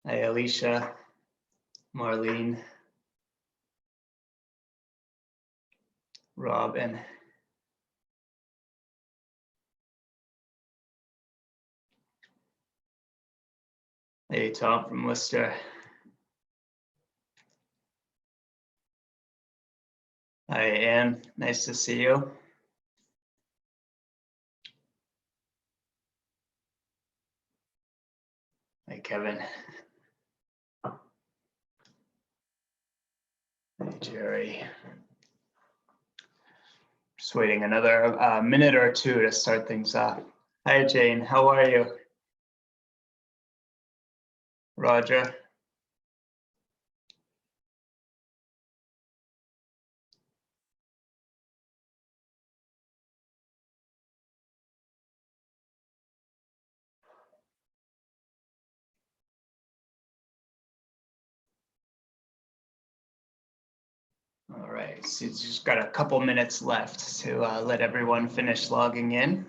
Hi, Alicia, Marlene, Robin. Hey, Tom from Worcester. Hi, Anne. Nice to see you. Hi, Kevin. Hey, Jerry. Just waiting another minute or two to start things off. Hi, Jane. How are you? Roger. All right, so just got a couple minutes left to let everyone finish logging in.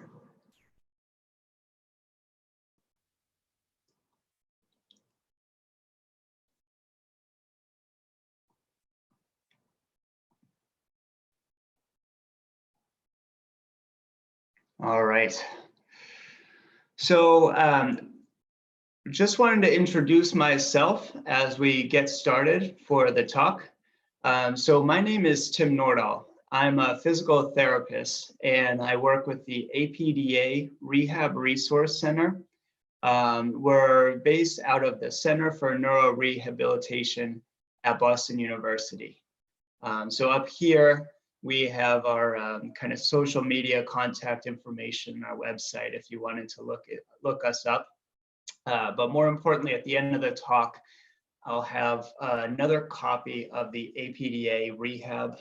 All right. So just wanted to introduce myself as we get started for the talk. So my name is Tim Nordahl. I'm a physical therapist and I work with the APDA Rehab Resource Center. We're based out of the Center for Neurorehabilitation at Boston University. So up here, we have our kind of social media contact information, our website, if you wanted to look us up. But more importantly, at the end of the talk, I'll have another copy of the APDA Rehab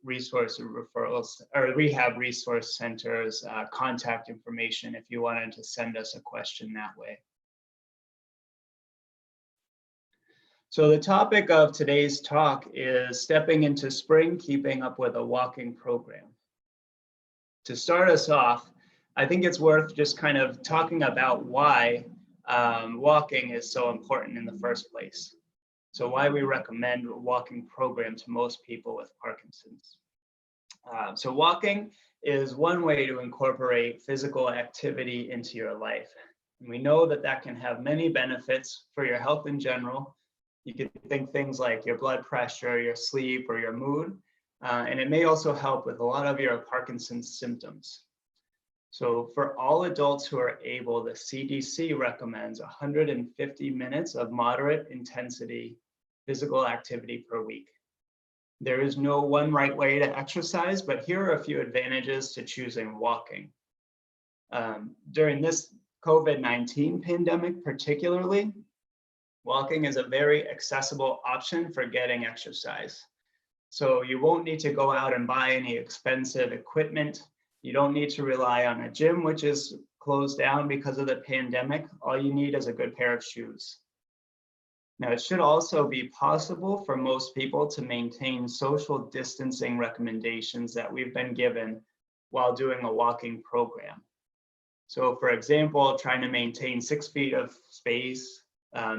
Resource Referrals or Rehab Resource Center's contact information if you wanted to send us a question that way. So the topic of today's talk is stepping into spring, keeping up with a walking program. To start us off, I think it's worth just kind of talking about why walking is so important in the first place. So why we recommend a walking program to most people with Parkinson's. So walking is one way to incorporate physical activity into your life. And we know that that can have many benefits for your health in general. You can think things like your blood pressure, your sleep, or your mood. And it may also help with a lot of your Parkinson's symptoms. So for all adults who are able, the CDC recommends 150 minutes of moderate intensity physical activity per week. There is no one right way to exercise, but here are a few advantages to choosing walking. During this COVID-19 pandemic particularly, walking is a very accessible option for getting exercise. So you won't need to go out and buy any expensive equipment. You don't need to rely on a gym, which is closed down because of the pandemic. All you need is a good pair of shoes. Now, it should also be possible for most people to maintain social distancing recommendations that we've been given while doing a walking program. So for example, trying to maintain 6 feet of space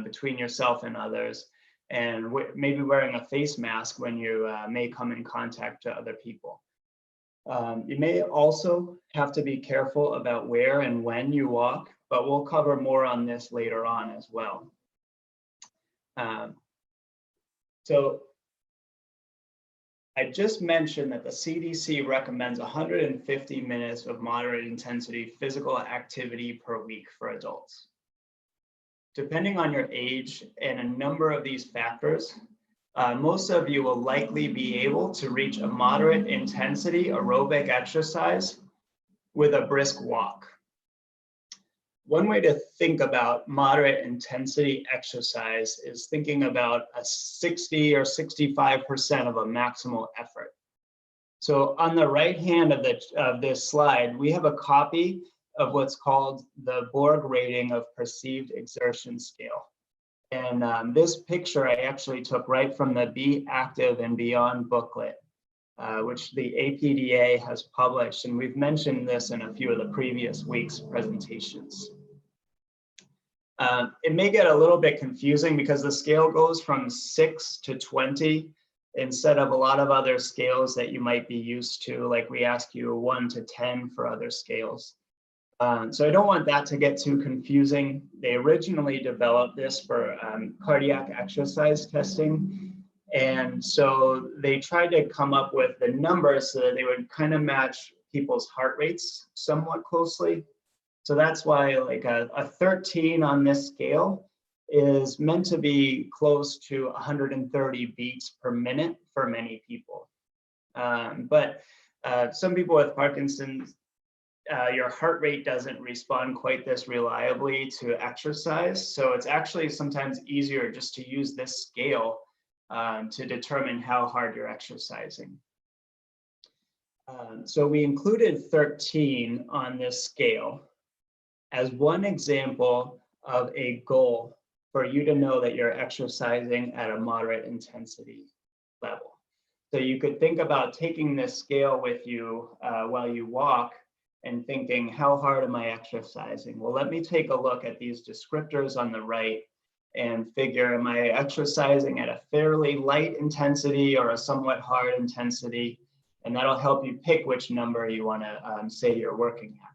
between yourself and others, and maybe wearing a face mask when you may come in contact to other people. You may also have to be careful about where and when you walk, but we'll cover more on this later on as well. So I just mentioned that the CDC recommends 150 minutes of moderate intensity physical activity per week for adults. Depending on your age and a number of these factors, most of you will likely be able to reach a moderate intensity aerobic exercise with a brisk walk. One way to think about moderate intensity exercise is thinking about a 60 or 65% of a maximal effort. So on the right hand of this slide, we have a copy of what's called the Borg rating of perceived exertion scale. And this picture I actually took right from the Be Active and Beyond booklet, which the APDA has published. And we've mentioned this in a few of the previous week's presentations. It may get a little bit confusing because the scale goes from 6 to 20 instead of a lot of other scales that you might be used to, like we ask you 1 to 10 for other scales. So I don't want that to get too confusing. They originally developed this for cardiac exercise testing. And so they tried to come up with the numbers so that they would kind of match people's heart rates somewhat closely. So that's why like a 13 on this scale is meant to be close to 130 beats per minute for many people. But some people with Parkinson's, your heart rate doesn't respond quite this reliably to exercise. So it's actually sometimes easier just to use this scale to determine how hard you're exercising. So we included 13 on this scale as one example of a goal for you to know that you're exercising at a moderate intensity level. So you could think about taking this scale with you while you walk and thinking, how hard am I exercising? Well, let me take a look at these descriptors on the right and figure, am I exercising at a fairly light intensity or a somewhat hard intensity? And that'll help you pick which number you want to say you're working at.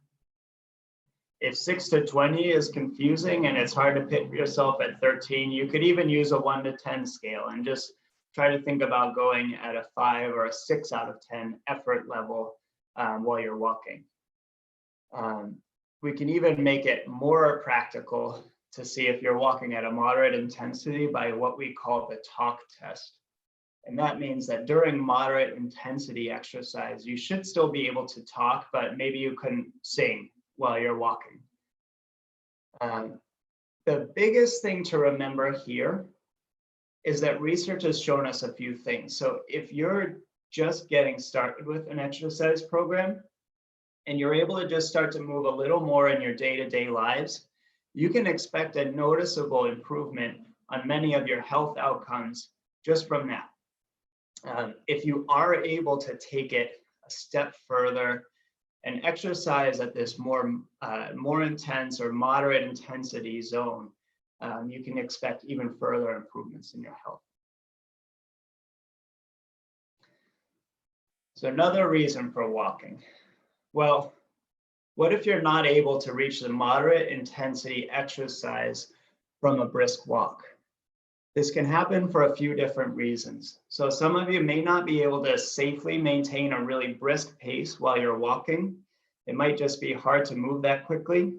If 6 to 20 is confusing and it's hard to pick yourself at 13, you could even use a 1 to 10 scale and just try to think about going at a 5 or a 6 out of 10 effort level while you're walking. We can even make it more practical to see if you're walking at a moderate intensity by what we call the talk test. And that means that during moderate intensity exercise, you should still be able to talk, but maybe you couldn't sing while you're walking. The biggest thing to remember here is that research has shown us a few things. So if you're just getting started with an exercise program and you're able to just start to move a little more in your day-to-day lives, you can expect a noticeable improvement on many of your health outcomes just from that. If you are able to take it a step further and exercise at this more intense or moderate intensity zone, you can expect even further improvements in your health. So another reason for walking. Well, what if you're not able to reach the moderate intensity exercise from a brisk walk? This can happen for a few different reasons. So some of you may not be able to safely maintain a really brisk pace while you're walking. It might just be hard to move that quickly.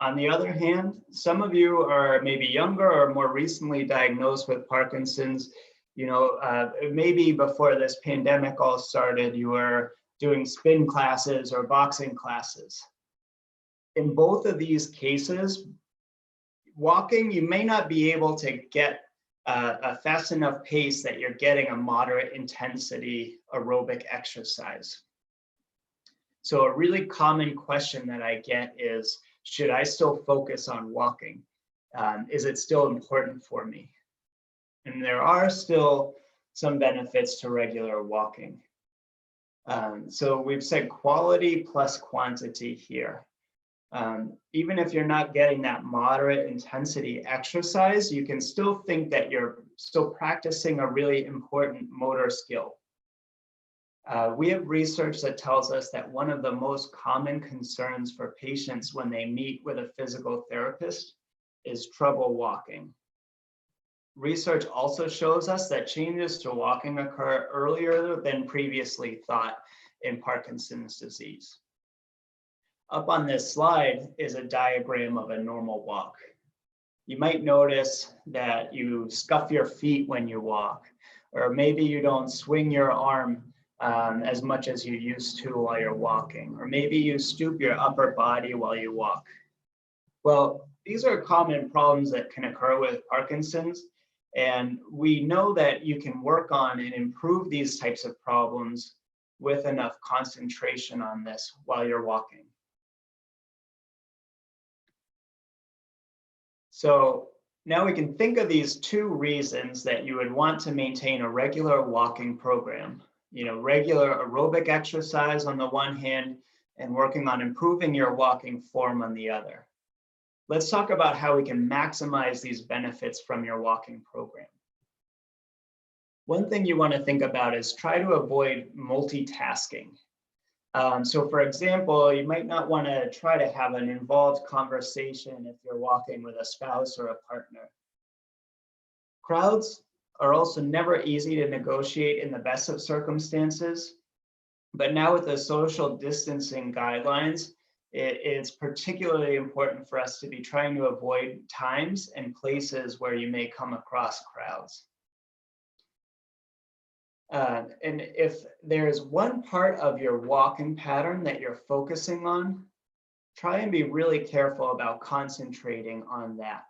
On the other hand, some of you are maybe younger or more recently diagnosed with Parkinson's. You know, maybe before this pandemic all started, you were doing spin classes or boxing classes. In both of these cases, walking, you may not be able to get a fast enough pace that you're getting a moderate intensity aerobic exercise. So a really common question that I get is, should I still focus on walking? Is it still important for me? And there are still some benefits to regular walking. So we've said quality plus quantity here. Even if you're not getting that moderate intensity exercise, you can still think that you're still practicing a really important motor skill. We have research that tells us that one of the most common concerns for patients when they meet with a physical therapist is trouble walking. Research also shows us that changes to walking occur earlier than previously thought in Parkinson's disease. Up on this slide is a diagram of a normal walk. You might notice that you scuff your feet when you walk, or maybe you don't swing your arm as much as you used to while you're walking, or maybe you stoop your upper body while you walk. Well, these are common problems that can occur with Parkinson's, and we know that you can work on and improve these types of problems with enough concentration on this while you're walking. So now we can think of these two reasons that you would want to maintain a regular walking program. You know, regular aerobic exercise on the one hand, and working on improving your walking form on the other. Let's talk about how we can maximize these benefits from your walking program. One thing you want to think about is try to avoid multitasking. So for example, you might not want to try to have an involved conversation if you're walking with a spouse or a partner. Crowds are also never easy to negotiate in the best of circumstances, but now with the social distancing guidelines, it's particularly important for us to be trying to avoid times and places where you may come across crowds. And if there's one part of your walking pattern that you're focusing on, try and be really careful about concentrating on that.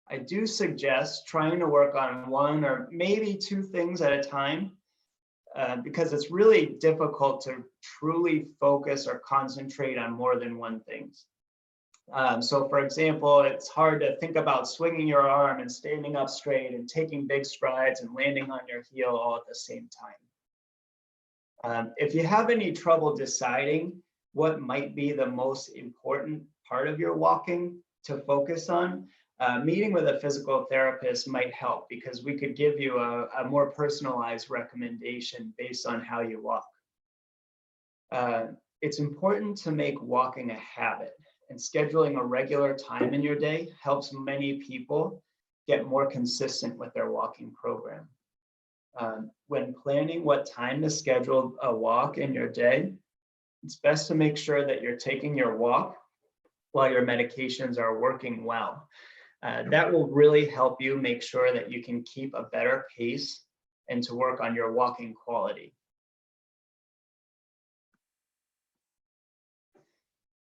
I do suggest trying to work on one or maybe two things at a time, because it's really difficult to truly focus or concentrate on more than one thing. So for example, it's hard to think about swinging your arm and standing up straight and taking big strides and landing on your heel all at the same time. If you have any trouble deciding what might be the most important part of your walking to focus on, meeting with a physical therapist might help, because we could give you a more personalized recommendation based on how you walk. It's important to make walking a habit, and scheduling a regular time in your day helps many people get more consistent with their walking program. When planning what time to schedule a walk in your day, it's best to make sure that you're taking your walk while your medications are working well. That will really help you make sure that you can keep a better pace and to work on your walking quality.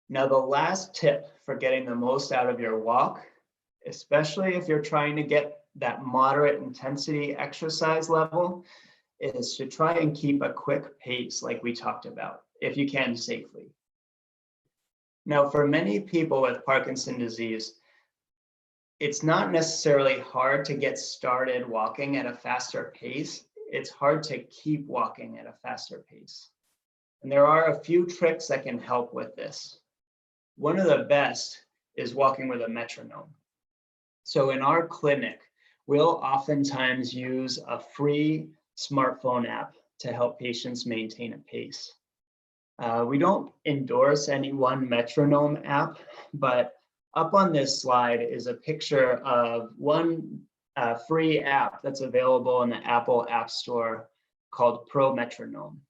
Now, the last tip for getting the most out of your walk, especially if you're trying to get that moderate intensity exercise level, is to try and keep a quick pace like we talked about, if you can safely. Now, for many people with Parkinson's disease, it's not necessarily hard to get started walking at a faster pace. It's hard to keep walking at a faster pace. And there are a few tricks that can help with this. One of the best is walking with a metronome. So in our clinic, we'll oftentimes use a free smartphone app to help patients maintain a pace. We don't endorse any one metronome app, but up on this slide is a picture of one free app that's available in the Apple App Store called Pro Metronome.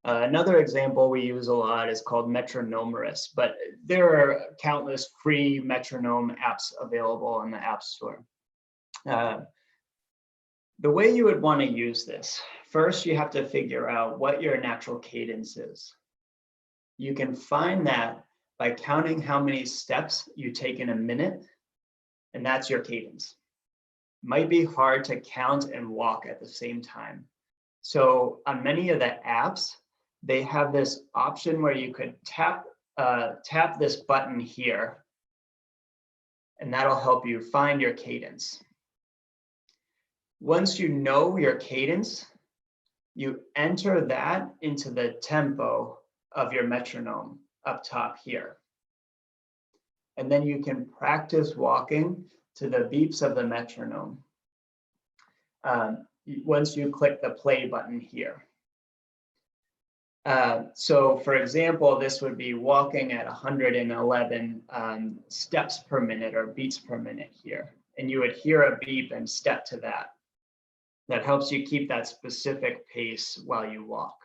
Another example we use a lot is called Metronomerous, but there are countless free metronome apps available in the App Store. The way you would want to use this, first you have to figure out what your natural cadence is. You can find that by counting how many steps you take in a minute, and that's your cadence. Might be hard to count and walk at the same time. So on many of the apps, they have this option where you could tap this button here, and that'll help you find your cadence. Once you know your cadence, you enter that into the tempo of your metronome up top here. And then you can practice walking to the beeps of the metronome once you click the play button here. So for example, this would be walking at 111 steps per minute or beats per minute here. And you would hear a beep and step to that. That helps you keep that specific pace while you walk.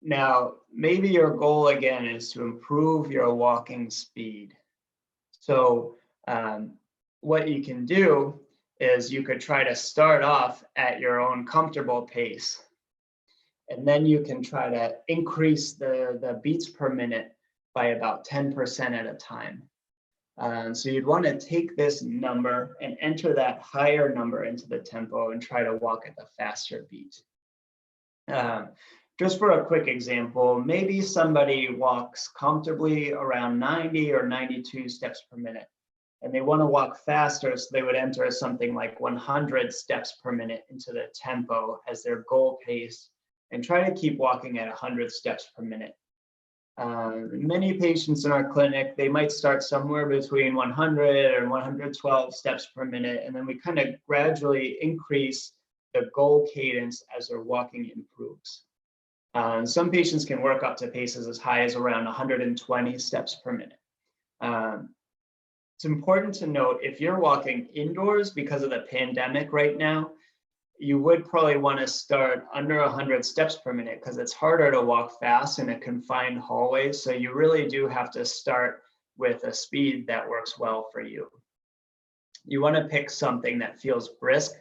Now, maybe your goal again is to improve your walking speed. So what you can do is you could try to start off at your own comfortable pace. And then you can try to increase the beats per minute by about 10% at a time. So you'd want to take this number and enter that higher number into the tempo and try to walk at the faster beat. Just for a quick example, maybe somebody walks comfortably around 90 or 92 steps per minute, and they want to walk faster, so they would enter something like 100 steps per minute into the tempo as their goal pace, and try to keep walking at 100 steps per minute. Many patients in our clinic, they might start somewhere between 100 and 112 steps per minute, and then we kind of gradually increase the goal cadence as their walking improves. Some patients can work up to paces as high as around 120 steps per minute. It's important to note, if you're walking indoors because of the pandemic right now, you would probably want to start under 100 steps per minute because it's harder to walk fast in a confined hallway. So you really do have to start with a speed that works well for you. You want to pick something that feels brisk,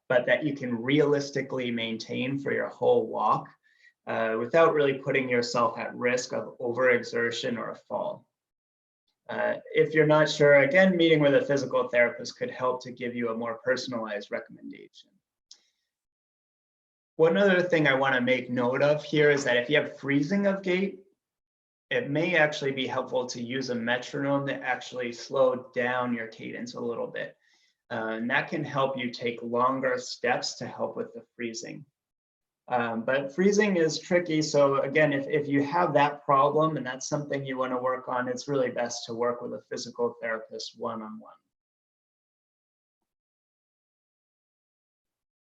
but that you can realistically maintain for your whole walk without really putting yourself at risk of overexertion or a fall. If you're not sure, again, meeting with a physical therapist could help to give you a more personalized recommendation. One other thing I want to make note of here is that if you have freezing of gait, it may actually be helpful to use a metronome to actually slow down your cadence a little bit. And that can help you take longer steps to help with the freezing. But freezing is tricky. So again, if you have that problem and that's something you want to work on, it's really best to work with a physical therapist one-on-one.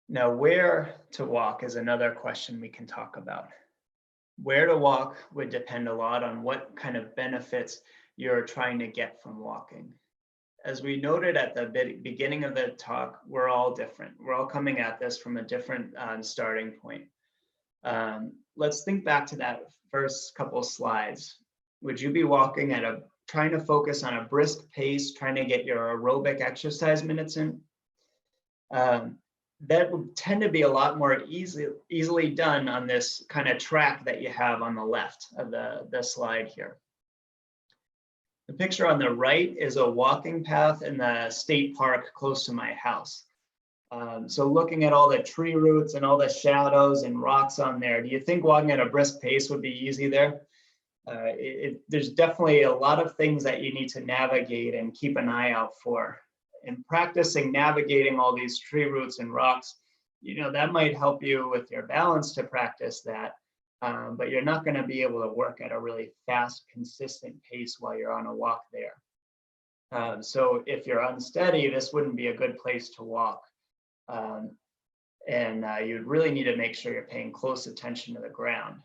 Now, where to walk is another question we can talk about. Where to walk would depend a lot on what kind of benefits you're trying to get from walking. As we noted at the beginning of the talk, we're all different. We're all coming at this from a different starting point. Let's think back to that first couple slides. Would you be walking at trying to focus on a brisk pace, trying to get your aerobic exercise minutes in? That would tend to be a lot more easily done on this kind of track that you have on the left of the slide here. The picture on the right is a walking path in the state park close to my house. So looking at all the tree roots and all the shadows and rocks on there, do you think walking at a brisk pace would be easy there? There's definitely a lot of things that you need to navigate and keep an eye out for. And practicing navigating all these tree roots and rocks, that might help you with your balance to practice that, but you're not going to be able to work at a really fast, consistent pace while you're on a walk there. So if you're unsteady, this wouldn't be a good place to walk. You'd really need to make sure you're paying close attention to the ground.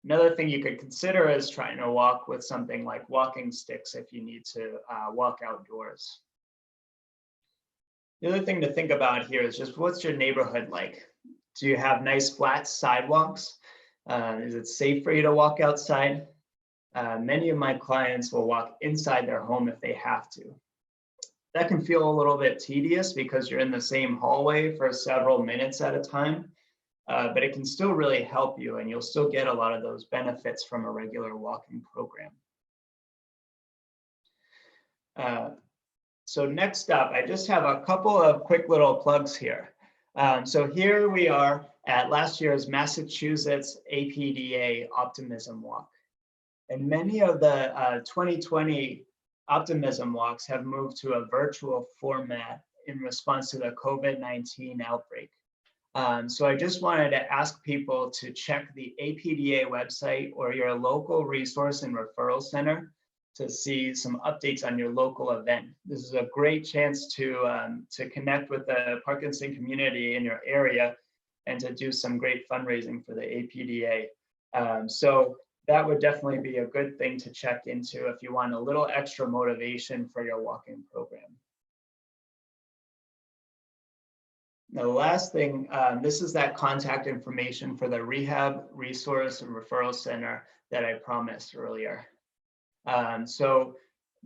Another thing you could consider is trying to walk with something like walking sticks if you need to walk outdoors. The other thing to think about here is just, what's your neighborhood like? Do you have nice flat sidewalks? Is it safe for you to walk outside? Many of my clients will walk inside their home if they have to. That can feel a little bit tedious because you're in the same hallway for several minutes at a time, but it can still really help you, and you'll still get a lot of those benefits from a regular walking program. So next up, I just have a couple of quick little plugs here. So here we are at last year's Massachusetts APDA Optimism Walk. And many of the 2020 Optimism Walks have moved to a virtual format in response to the COVID-19 outbreak. So I just wanted to ask people to check the APDA website or your local resource and referral center to see some updates on your local event. This is a great chance to connect with the Parkinson community in your area and to do some great fundraising for the APDA. So that would definitely be a good thing to check into if you want a little extra motivation for your walking program. Now, the last thing, this is that contact information for the Rehab Resource and Referral Center that I promised earlier. So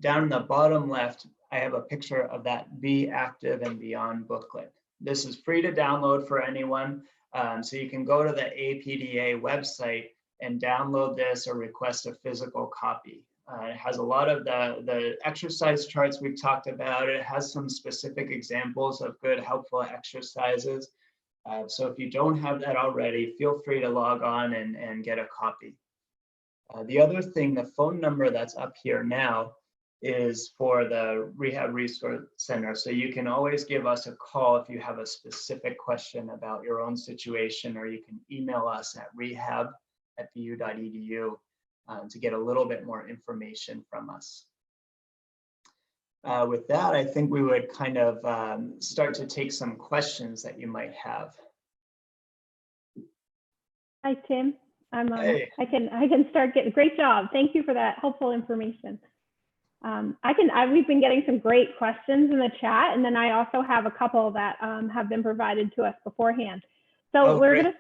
down in the bottom left, I have a picture of that Be Active and Beyond booklet. This is free to download for anyone. So you can go to the APDA website and download this or request a physical copy. It has a lot of the exercise charts we've talked about. It has some specific examples of good, helpful exercises. So if you don't have that already, feel free to log on and get a copy. The other thing, the phone number that's up here now is for the Rehab Resource Center. So you can always give us a call if you have a specific question about your own situation, or you can email us at rehab@bu.edu. to get a little bit more information from us. With that, I think we would kind of start to take some questions that you might have. Hi, Tim. Hey. I can start getting, great job. Thank you for that helpful information. We've been getting some great questions in the chat, and then I also have a couple that have been provided to us beforehand. So we're going to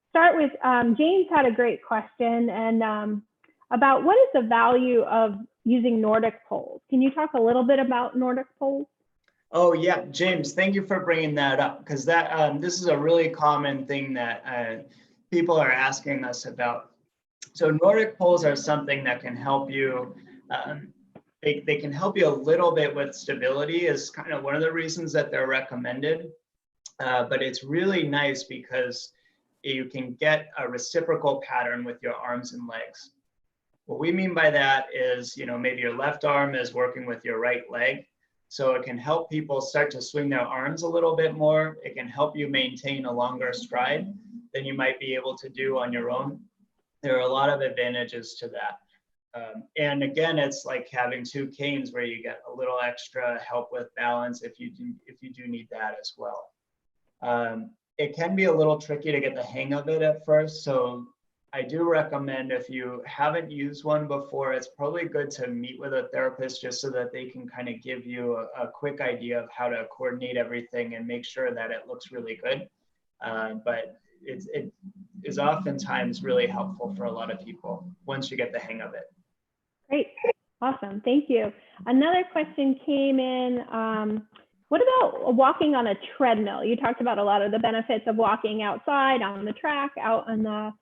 start with, James had a great question and about what is the value of using Nordic poles. Can you talk a little bit about Nordic poles? Oh yeah, James, thank you for bringing that up, because that this is a really common thing that people are asking us about. So Nordic poles are something that can help you. They can help you a little bit with stability, is kind of one of the reasons that they're recommended. But it's really nice because you can get a reciprocal pattern with your arms and legs. What we mean by that is, maybe your left arm is working with your right leg. So it can help people start to swing their arms a little bit more. It can help you maintain a longer stride than you might be able to do on your own. There are a lot of advantages to that. And again, it's like having two canes where you get a little extra help with balance if you do need that as well. It can be a little tricky to get the hang of it at first. So I do recommend, if you haven't used one before, it's probably good to meet with a therapist just so that they can kind of give you a quick idea of how to coordinate everything and make sure that it looks really good. But it is oftentimes really helpful for a lot of people once you get the hang of it. Great, awesome, thank you. Another question came in. What about walking on a treadmill? You talked about a lot of the benefits of walking outside, on the track, out on the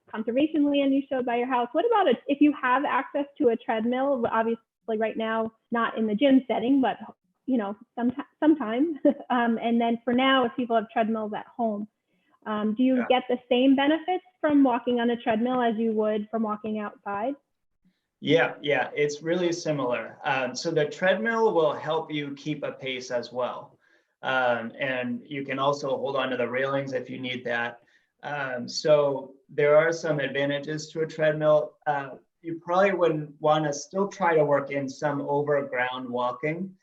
conservation land you showed by your house. What about if you have access to a treadmill? Obviously right now, not in the gym setting, but sometime. And then for now, if people have treadmills at home, do you get the same benefits from walking on a treadmill as you would from walking outside? Yeah, it's really similar. So the treadmill will help you keep a pace as well. And you can also hold on to the railings if you need that. So there are some advantages to a treadmill. You probably wouldn't want to still try to work in some overground walking.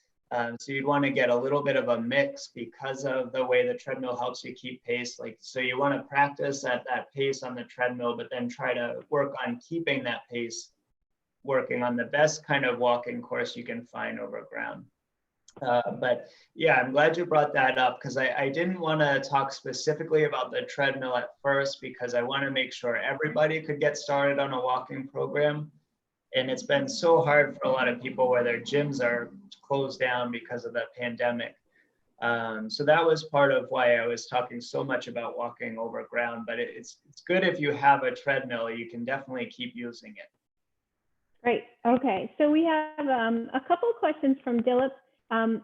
So you'd want to get a little bit of a mix because of the way the treadmill helps you keep pace. So you want to practice at that pace on the treadmill, but then try to work on keeping that pace, working on the best kind of walking course you can find over ground. But yeah, I'm glad you brought that up, because I didn't want to talk specifically about the treadmill at first, because I want to make sure everybody could get started on a walking program. And it's been so hard for a lot of people where their gyms are closed down because of the pandemic. So that was part of why I was talking so much about walking over ground, but it's good if you have a treadmill, you can definitely keep using it. Great. Okay. So we have a couple of questions from Dilip.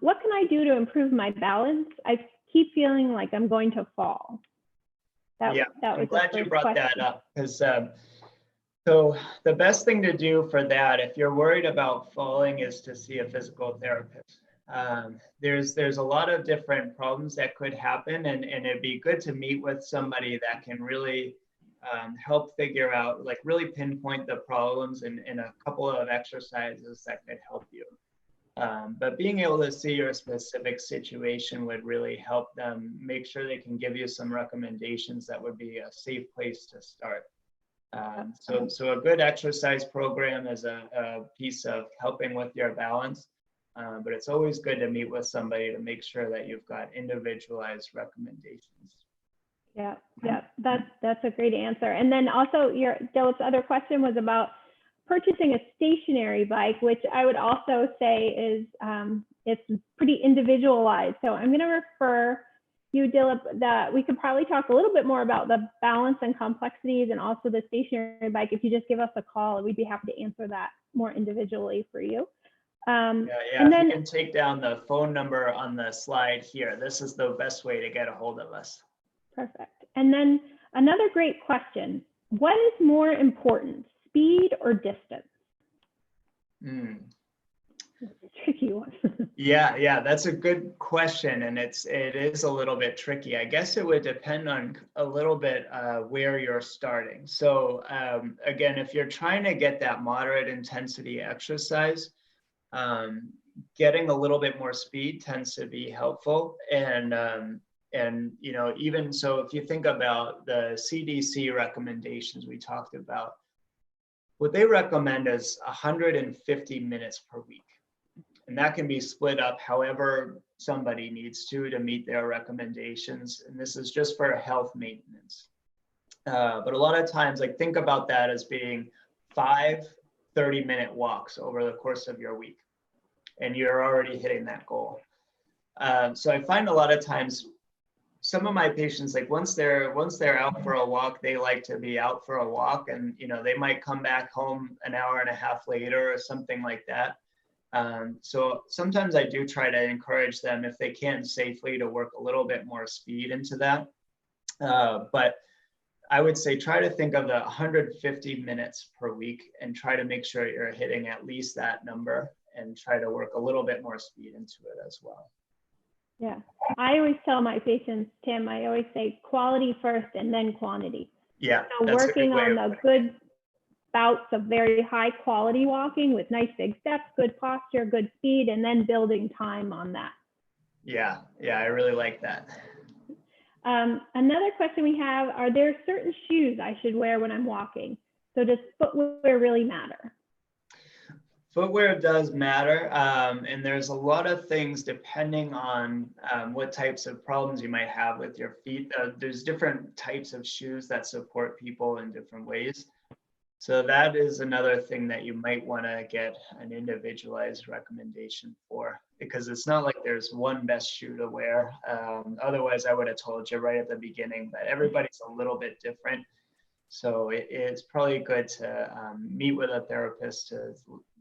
What can I do to improve my balance? I keep feeling like I'm going to fall. I'm glad you brought that up, because so the best thing to do for that, if you're worried about falling, is to see a physical therapist. There's a lot of different problems that could happen, and it'd be good to meet with somebody that can really help figure out, like really pinpoint the problems in a couple of exercises that could help you. But being able to see your specific situation would really help them make sure they can give you some recommendations that would be a safe place to start. So a good exercise program is a piece of helping with your balance, but it's always good to meet with somebody to make sure that you've got individualized recommendations. Yeah, that's a great answer. And then also Dilip's other question was about purchasing a stationary bike, which I would also say is it's pretty individualized. So I'm going to refer you, Dilip, that we could probably talk a little bit more about the balance and complexities, and also the stationary bike. If you just give us a call, we'd be happy to answer that more individually for you. And then, you can take down the phone number on the slide here. This is the best way to get a hold of us. Perfect. And then another great question: what is more important, speed or distance? Tricky one. Yeah, that's a good question, and it is a little bit tricky. I guess it would depend on a little bit where you're starting. So again, if you're trying to get that moderate intensity exercise, getting a little bit more speed tends to be helpful. And you know, even so, if you think about the CDC recommendations we talked about, what they recommend is 150 minutes per week. And that can be split up however somebody needs to meet their recommendations. And this is just for health maintenance. But a lot of times, like, think about that as being 5 30-minute walks over the course of your week. And you're already hitting that goal. So I find a lot of times, some of my patients, like once they're out for a walk, they like to be out for a walk, and you know, they might come back home an hour and a half later or something like that. So sometimes I do try to encourage them, if they can safely, to work a little bit more speed into that. But I would say try to think of the 150 minutes per week and try to make sure you're hitting at least that number, and try to work a little bit more speed into it as well. Yeah, I always tell my patients, Tim, I always say quality first and then quantity. Yeah, so working on the good bouts of very high quality walking with nice big steps, good posture, good speed, and then building time on that. Yeah, I really like that. Another question we have, are there certain shoes I should wear when I'm walking? So does footwear really matter? Footwear does matter, and there's a lot of things depending on what types of problems you might have with your feet. There's different types of shoes that support people in different ways. So that is another thing that you might want to get an individualized recommendation for, because it's not like there's one best shoe to wear. Otherwise, I would have told you right at the beginning, but everybody's a little bit different. So it's probably good to meet with a therapist to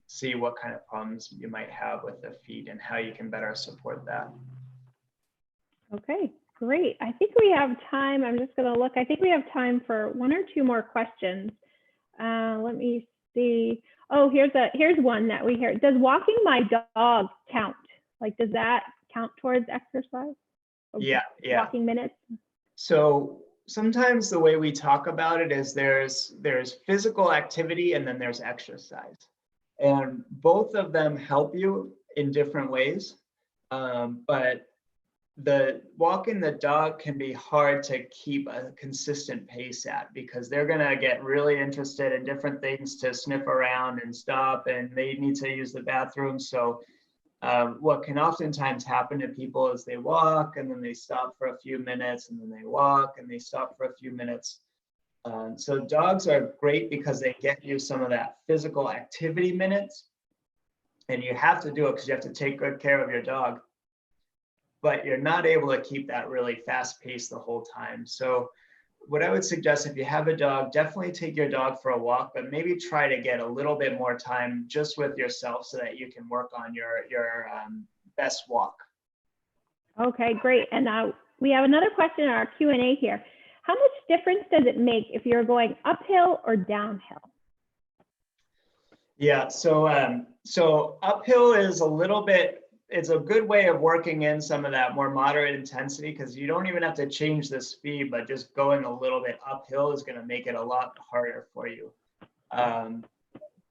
see what kind of problems you might have with the feet and how you can better support that. Okay, great. I think we have time. I'm just going to look. I think we have time for 1 or 2 more questions. Let me see. Oh, here's one that we hear. Does walking my dog count? Like, does that count towards exercise? Yeah. Walking minutes? So sometimes the way we talk about it is there's physical activity and then there's exercise. And both of them help you in different ways. But the walking the dog can be hard to keep a consistent pace at, because they're going to get really interested in different things to sniff around and stop, and they need to use the bathroom. So what can oftentimes happen to people is they walk and then they stop for a few minutes, and then they walk and they stop for a few minutes. So dogs are great because they get you some of that physical activity minutes, and you have to do it because you have to take good care of your dog, but you're not able to keep that really fast pace the whole time. So what I would suggest, if you have a dog, definitely take your dog for a walk, but maybe try to get a little bit more time just with yourself so that you can work on your best walk. Okay, great. And we have another question in our Q&A here. How much difference does it make if you're going uphill or downhill? Yeah, so uphill is a little bit, it's a good way of working in some of that more moderate intensity, because you don't even have to change the speed, but just going a little bit uphill is going to make it a lot harder for you.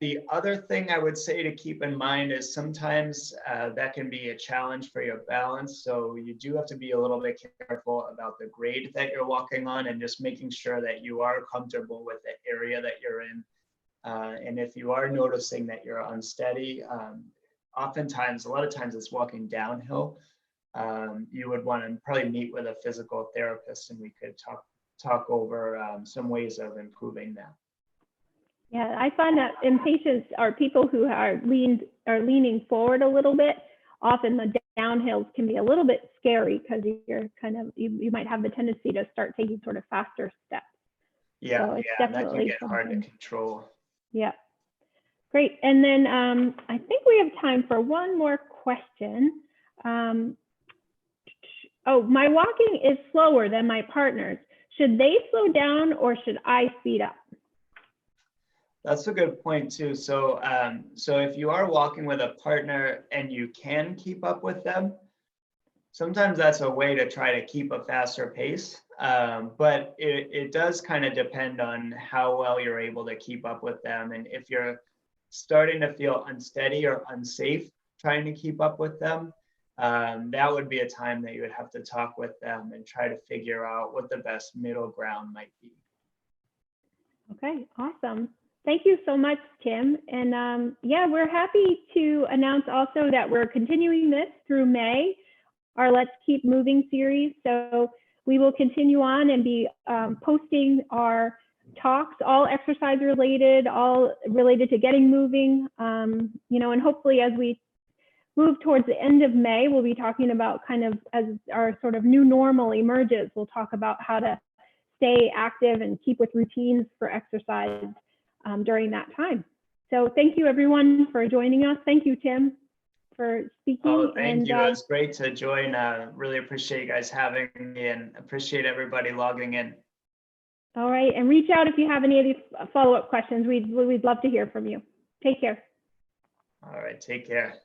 The other thing I would say to keep in mind is sometimes that can be a challenge for your balance. So you do have to be a little bit careful about the grade that you're walking on, and just making sure that you are comfortable with the area that you're in. And if you are noticing that you're unsteady, oftentimes, a lot of times it's walking downhill. You would want to probably meet with a physical therapist, and we could talk over some ways of improving that. Yeah, I find that in patients or people who are leaning forward a little bit, often the downhills can be a little bit scary, because you're you might have the tendency to start taking sort of faster steps. Yeah, so that can get hard to control. Yeah, great. And then I think we have time for one more question. Oh, my walking is slower than my partner's. Should they slow down or should I speed up? That's a good point too. So, so if you are walking with a partner and you can keep up with them, sometimes that's a way to try to keep a faster pace. But it does kind of depend on how well you're able to keep up with them. And if you're starting to feel unsteady or unsafe trying to keep up with them, that would be a time that you would have to talk with them and try to figure out what the best middle ground might be. Okay, awesome. Thank you so much, Tim. And yeah, we're happy to announce also that we're continuing this through May, our Let's Keep Moving series. So we will continue on and be posting our talks, all exercise related, all related to getting moving, you know, and hopefully as we move towards the end of May, we'll be talking about kind of as our sort of new normal emerges, we'll talk about how to stay active and keep with routines for exercise during that time. So thank you everyone for joining us. Thank you, Tim, for speaking. Oh, thank you. It's great to join. Really appreciate you guys having me and appreciate everybody logging in. All right, and reach out if you have any of these follow-up questions. We'd love to hear from you. Take care. All right, take care.